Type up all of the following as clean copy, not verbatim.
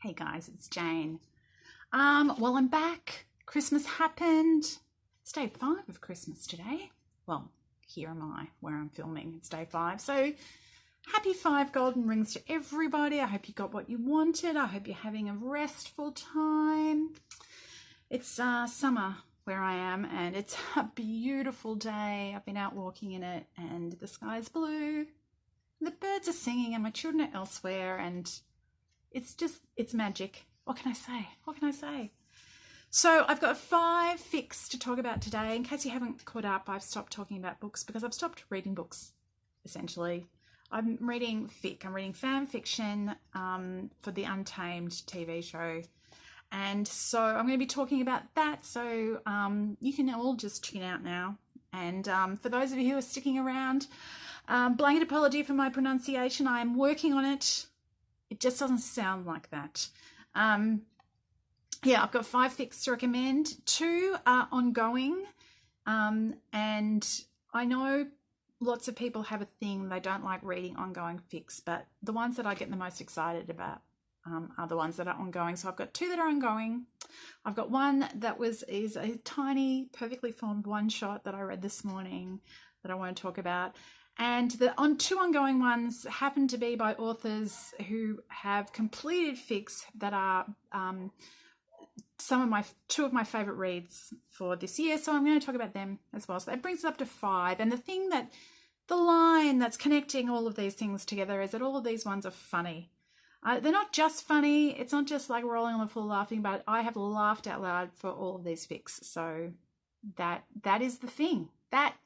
Hey guys, it's Jane. Well, I'm back. Christmas happened. It's day 5 of Christmas today. Well, here am I, where I'm filming. It's day 5. So happy 5 golden rings to everybody. I hope you got what you wanted. I hope you're having a restful time. It's summer where I am, and it's a beautiful day. I've been out walking in it, and the sky's blue. The birds are singing, and my children are elsewhere, and it's magic. What can I say? So I've got 5 fics to talk about today. In case you haven't caught up, I've stopped talking about books because I've stopped reading books, essentially. I'm reading fic. I'm reading fan fiction for the Untamed TV show. And so I'm going to be talking about that. So you can all just tune out now. And for those of you who are sticking around, blanket apology for my pronunciation. I am working on it. It just doesn't sound like that. Yeah, I've got 5 fics to recommend. 2 are ongoing. And I know lots of people have a thing. They don't like reading ongoing fics, but the ones that I get the most excited about are the ones that are ongoing. So I've got 2 that are ongoing. I've got one that is a tiny, perfectly formed one-shot that I read this morning that I want to talk about. And the 2 ongoing ones happen to be by authors who have completed fics that are 2 of my favorite reads for this year. So I'm going to talk about them as well. So that brings it up to 5. And the line that's connecting all of these things together is that all of these ones are funny. They're not just funny. It's not just like rolling on the floor laughing, but I have laughed out loud for all of these fics. So that is the thing. That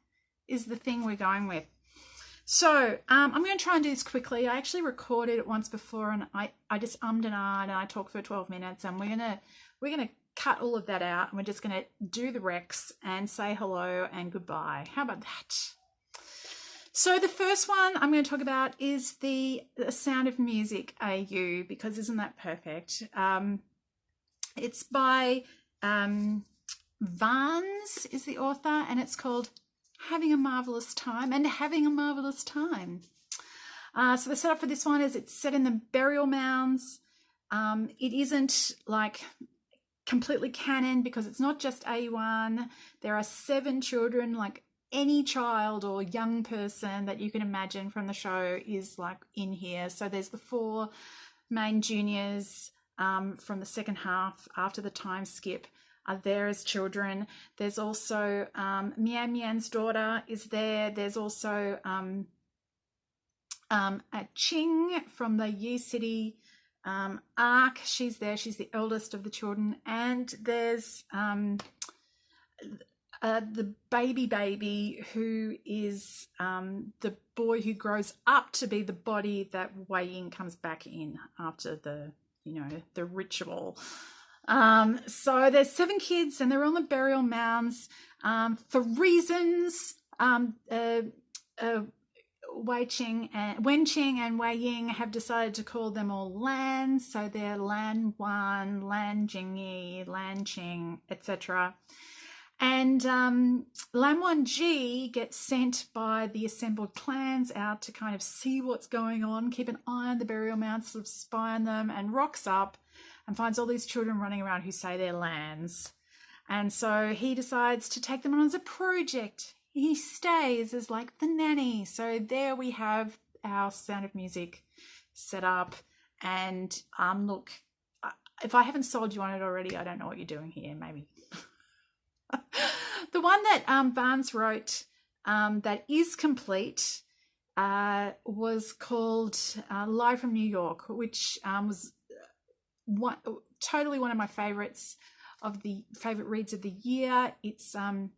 is the thing we're going with. So I'm going to try and do this quickly. I actually recorded it once before, and I just ummed and ahed, and I talked for 12 minutes, and we're gonna cut all of that out, and we're just going to do the recs and say hello and goodbye. How about that? So the first one I'm going to talk about is the Sound of Music AU, because isn't that perfect? It's by Varnes is the author, and it's called Having a Marvelous Time and Having a Marvelous Time. So the setup for this one is it's set in the burial mounds. It isn't like completely canon because it's not just A1. There are 7 children, like any child or young person that you can imagine from the show is like in here. So there's the 4 main juniors from the second half after the time skip are there as children. There's also Mian Mian's daughter is there. There's also a Ching from the Yi City arc. She's there. She's the eldest of the children. And there's the baby who is the boy who grows up to be the body that Wei Ying comes back in after the ritual. So there's 7 kids, and they're on the burial mounds for reasons. Wenqing and Wei Ying have decided to call them all Lan, so they're Lan Wan, Lan Jingyi, Lan Qing, etc. And Lan Wan Ji gets sent by the assembled clans out to kind of see what's going on, keep an eye on the burial mounds, sort of spy on them, and rocks up and finds all these children running around who say they're Lans. And so he decides to take them on as a project. He stays as like the nanny. So there we have our Sound of Music set up. And look, if I haven't sold you on it already, I don't know what you're doing here, maybe. The one that Varnes wrote that is complete was called Live from New York, which was totally one of my favorites of the favorite reads of the year. It's a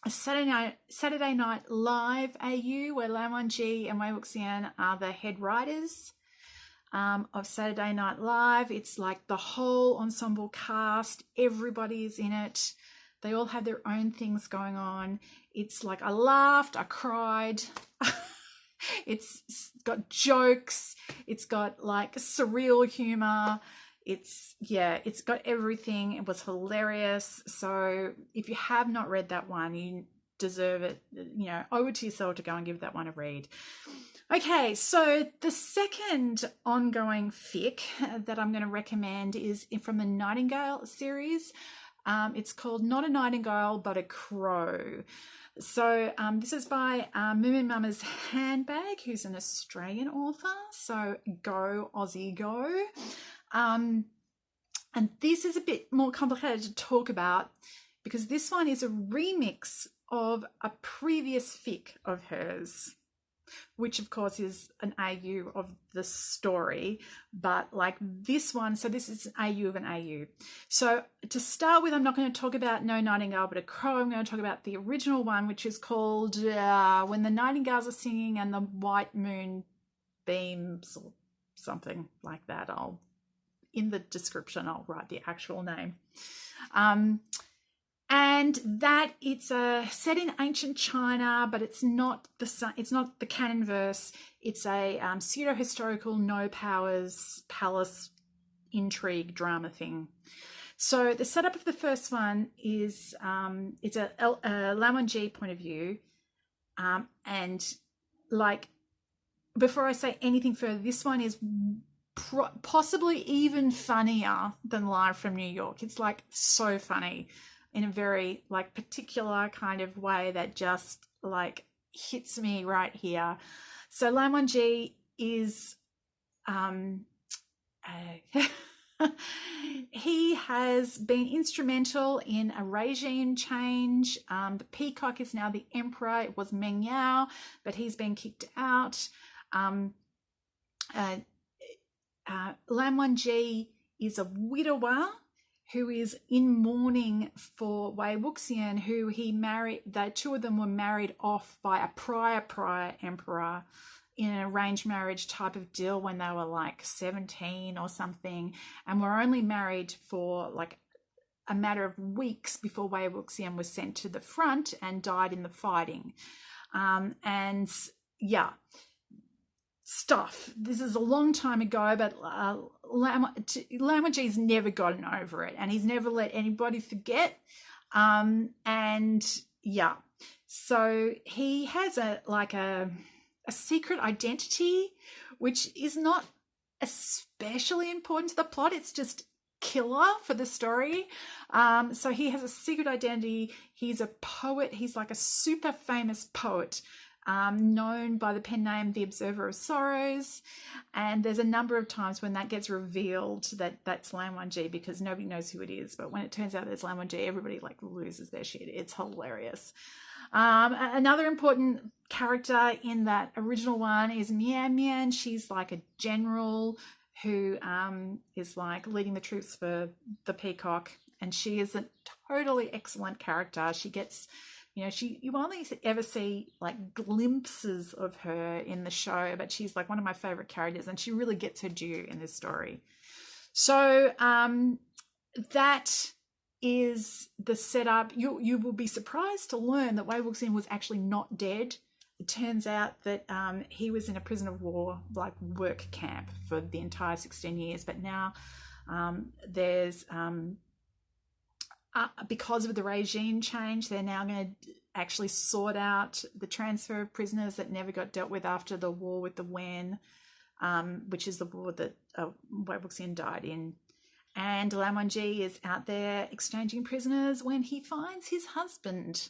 Saturday Night Live AU, where Lan Wangji and Wei Wuxian are the head writers of Saturday Night Live. It's like the whole ensemble cast, everybody is in it. They all have their own things going on. It's like I laughed, I cried. It's got jokes. It's got like surreal humor. It's got everything. It was hilarious. So if you have not read that one, you deserve it. Owe it to yourself to go and give that one a read. Okay, so the second ongoing fic that I'm going to recommend is from the Nightingale series. It's called Not a Nightingale, but a Crow. So this is by Moominmammashandbag, who's an Australian author. So go, Aussie, go. And this is a bit more complicated to talk about because this one is a remix of a previous fic of hers, which of course is an AU of the story, but like this one, so this is an AU of an AU. So to start with, I'm not going to talk about No Nightingale But a Crow. I'm going to talk about the original one, which is called When the Nightingales Are Singing and the White Moon Beams, or something like that. In the description, I'll write the actual name. And that it's set in ancient China, but it's not the canon verse. It's a pseudo historical, no powers, palace intrigue drama thing. So the setup of the first one is it's a LWJ point of view, and like before I say anything further, this one is possibly even funnier than Live from New York. It's like so funny in a very like particular kind of way that just like hits me right here. So Lam Won-ji is he has been instrumental in a regime change. The peacock is now the emperor. It was Meng Yao, but he's been kicked out. Lam Won-ji is a widower who is in mourning for Wei Wuxian, who he married. The two of them were married off by a prior emperor in an arranged marriage type of deal when they were like 17 or something, and were only married for like a matter of weeks before Wei Wuxian was sent to the front and died in the fighting. And yeah, stuff. This is a long time ago, but Lam Won-ji's never gotten over it, and he's never let anybody forget. And yeah, so he has a secret identity, which is not especially important to the plot. It's just killer for the story. So he has a secret identity. He's a poet. He's like a super famous poet, known by the pen name The Observer of Sorrows. And there's a number of times when that gets revealed that that's Lam Won-ji, because nobody knows who it is. But when it turns out there's Lam Won-ji, everybody like loses their shit. It's hilarious. Another important character in that original one is Mian Mian. She's like a general who is like leading the troops for the peacock, and she is a totally excellent character. She gets, you only ever see like glimpses of her in the show, but she's like one of my favorite characters, and she really gets her due in this story. So that is the setup. You will be surprised to learn that Wei Wuxian was actually not dead. It turns out that he was in a prison of war, like work camp, for the entire 16 years. But now there's because of the regime change, they're now going to actually sort out the transfer of prisoners that never got dealt with after the war with the Wen, which is the war that Wei Wuxian died in. And Lam Won-ji is out there exchanging prisoners when he finds his husband.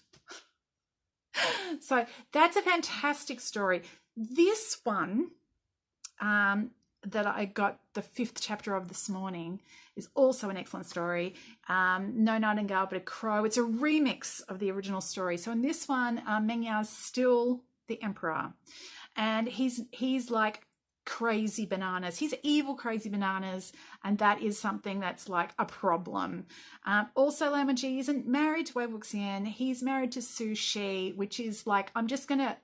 So that's a fantastic story. This one that I got the 5th chapter of this morning is also an excellent story. No Nightingale But a Crow. It's a remix of the original story. So in this one, Meng Yao's still the emperor, and he's like crazy bananas. He's evil crazy bananas, and that is something that's like a problem. Also, Lam Won-ji isn't married to Wei Wuxian. He's married to Su Shi, which is like, I'm just gonna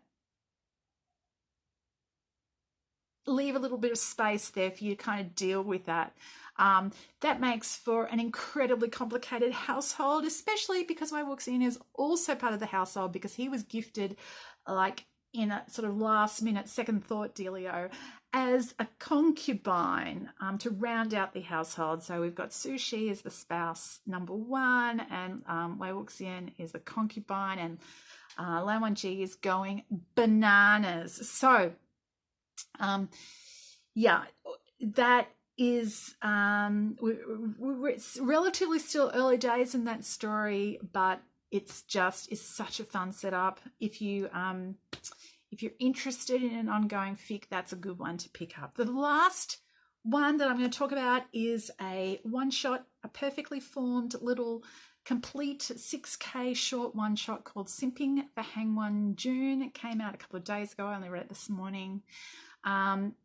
leave a little bit of space there for you to kind of deal with that. That makes for an incredibly complicated household, especially because Wei Wuxian is also part of the household, because he was gifted like in a sort of last minute second thought dealio as a concubine to round out the household. So we've got Su Shi as the spouse number 1, and Wei Wuxian is the concubine, and Lam Won-ji is going bananas. So Yeah, that is it's relatively still early days in that story, but it's such a fun setup. If you're interested in an ongoing fic, that's a good one to pick up. The last one that I'm going to talk about is a one shot, a perfectly formed little complete 6K short one shot called Simping for Hangwon June. It came out a couple of days ago. I only read it this morning.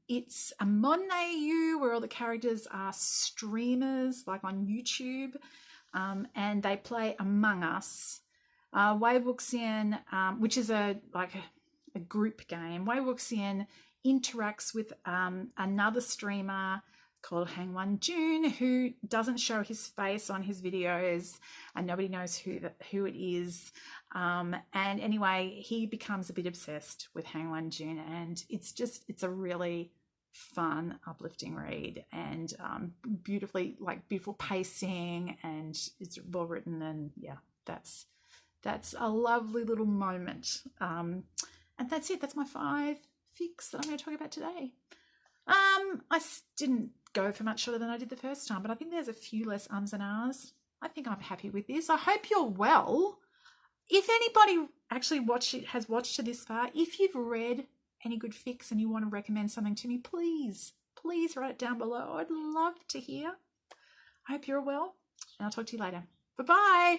It's a modern AU where all the characters are streamers, like on YouTube, and they play Among Us. Wei Wuxian, which is a group game. Wei Wuxian interacts with another streamer called Hangwon June, who doesn't show his face on his videos, and nobody knows who it is. And anyway, he becomes a bit obsessed with Hangwon June, and it's a really fun, uplifting read, and beautiful pacing, and it's well written, and yeah, that's a lovely little moment. And that's it. That's my 5 fics that I'm going to talk about today. I didn't go for much shorter than I did the first time, but I think there's a few less ums and ahs. I think I'm happy with this. I hope you're well. If anybody actually has watched to this far, if you've read any good fics and you want to recommend something to me, please write it down below. I'd love to hear. I hope you're well, and I'll talk to you later. Bye-bye.